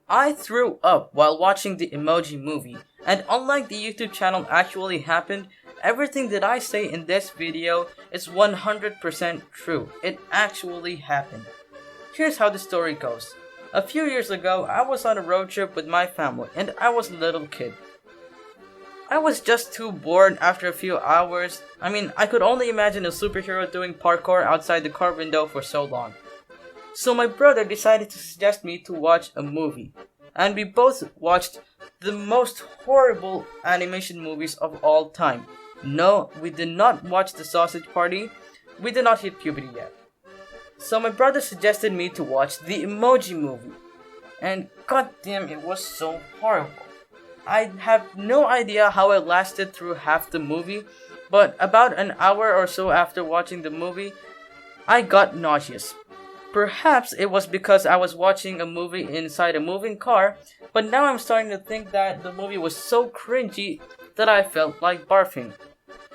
I threw up while watching the Emoji Movie, and unlike the YouTube channel actually happened, everything that I say in this video is 100% true. It actually happened. Here's how the story goes. A few years ago, I was on a road trip with my family, and I was a little kid. I was just too bored after a few hours. I could only imagine a superhero doing parkour outside the car window for so long. So my brother decided to suggest me to watch a movie. And we both watched the most horrible animation movies of all time. No, we did not watch The Sausage Party. We did not hit puberty yet. So my brother suggested me to watch the Emoji Movie. And goddamn, it was so horrible. I have no idea how I lasted through half the movie, but about an hour or so after watching the movie, I got nauseous. Perhaps it was because I was watching a movie inside a moving car, but now I'm starting to think that the movie was so cringy that I felt like barfing.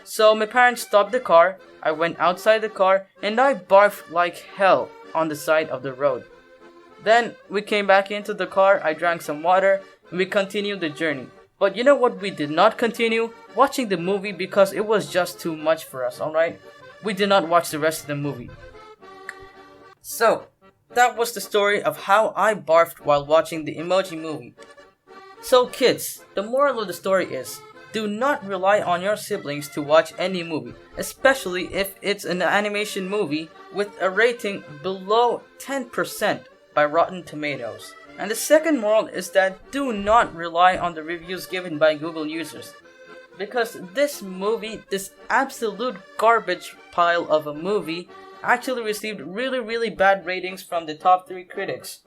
So my parents stopped the car, I went outside the car, and I barfed like hell on the side of the road. Then we came back into the car, I drank some water, and we continued the journey. But you know what we did not continue? Watching the movie because it was just too much for us, alright? We did not watch the rest of the movie. So, that was the story of how I barfed while watching the Emoji Movie. So kids, the moral of the story is, do not rely on your siblings to watch any movie, especially if it's an animation movie with a rating below 10% by Rotten Tomatoes. And the second moral is that do not rely on the reviews given by Google users. Because this absolute garbage pile of a movie, actually received really bad ratings from the top 3 critics.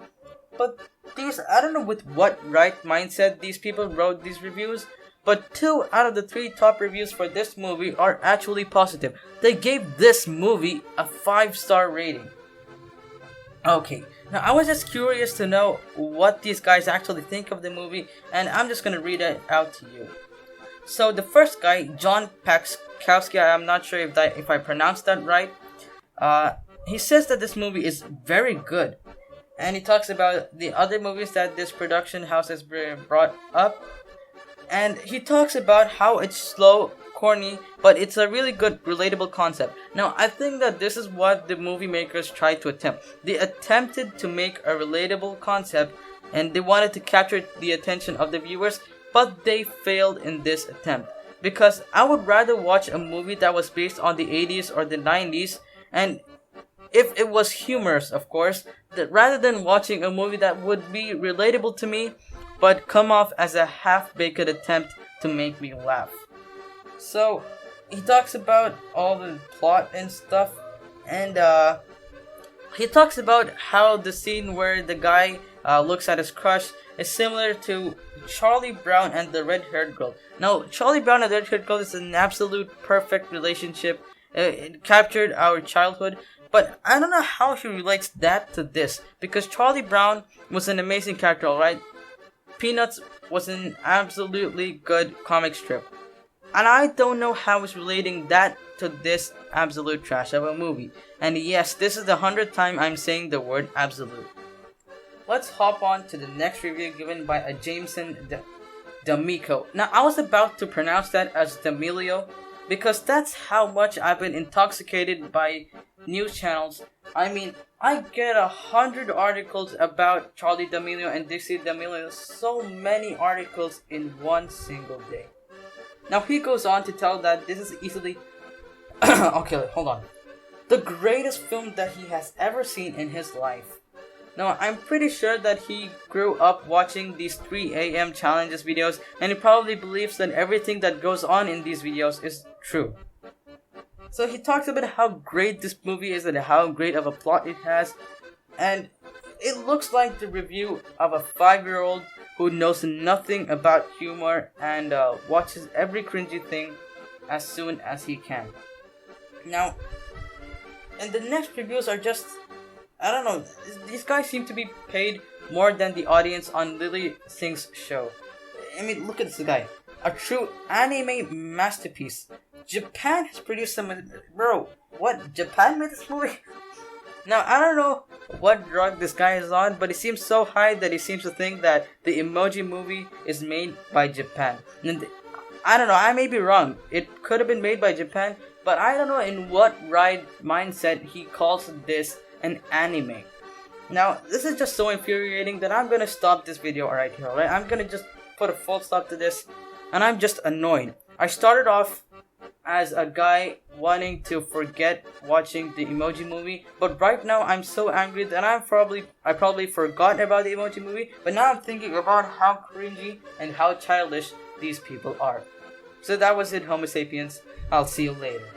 But I don't know with what right mindset these people wrote these reviews, but 2 out of the 3 top reviews for this movie are actually positive. They gave this movie a 5-star rating. Okay, now I was just curious to know what these guys actually think of the movie, and I'm just gonna read it out to you. So the first guy, John Pakskowski, I'm not sure if I pronounced that right. He says that this movie is very good, and he talks about the other movies that this production house has brought up, and he talks about how it's slow, corny, but it's a really good, relatable concept. Now, I think that this is what the movie makers tried to attempt. They attempted to make a relatable concept, and they wanted to capture the attention of the viewers, but they failed in this attempt. Because I would rather watch a movie that was based on the 80s or the 90s, and if it was humorous, of course, rather than watching a movie that would be relatable to me, but come off as a half-baked attempt to make me laugh. So, he talks about all the plot and stuff, and he talks about how the scene where the guy looks at his crush is similar to Charlie Brown and the red-haired girl. Now, Charlie Brown and the red-haired girl is an absolute perfect relationship. It captured our childhood, but I don't know how he relates that to this, because Charlie Brown was an amazing character, alright? Peanuts was an absolutely good comic strip, and I don't know how he's relating that to this absolute trash of a movie. And yes, this is the 100th time I'm saying the word absolute. Let's hop on to the next review given by a Jameson D'Amico. Now, I was about to pronounce that as D'Amelio, because that's how much I've been intoxicated by news channels. I get 100 articles about Charlie D'Amelio and Dixie D'Amelio, so many articles in one single day. Now he goes on to tell that this is easily okay, hold on. The greatest film that he has ever seen in his life. Now, I'm pretty sure that he grew up watching these 3 a.m. challenges videos, and he probably believes that everything that goes on in these videos is true. So he talks about how great this movie is and how great of a plot it has, and it looks like the review of a 5-year-old who knows nothing about humor and watches every cringy thing as soon as he can. Now, and the next reviews are just, I don't know, these guys seem to be paid more than the audience on Lily Singh's show. Look at this guy. A true anime masterpiece. Japan has produced some... Bro, what? Japan made this movie? Now, I don't know what drug this guy is on, but he seems so high that he seems to think that the Emoji Movie is made by Japan. And I don't know, I may be wrong. It could have been made by Japan, but I don't know in what right mindset he calls this an anime. Now, this is just so infuriating that I'm gonna stop this video right here, alright? I'm gonna just put a full stop to this, and I'm just annoyed. I started off as a guy wanting to forget watching the Emoji Movie, but right now I'm so angry that I probably forgot about the Emoji Movie, but now I'm thinking about how cringy and how childish these people are. So that was it, Homo sapiens. I'll see you later.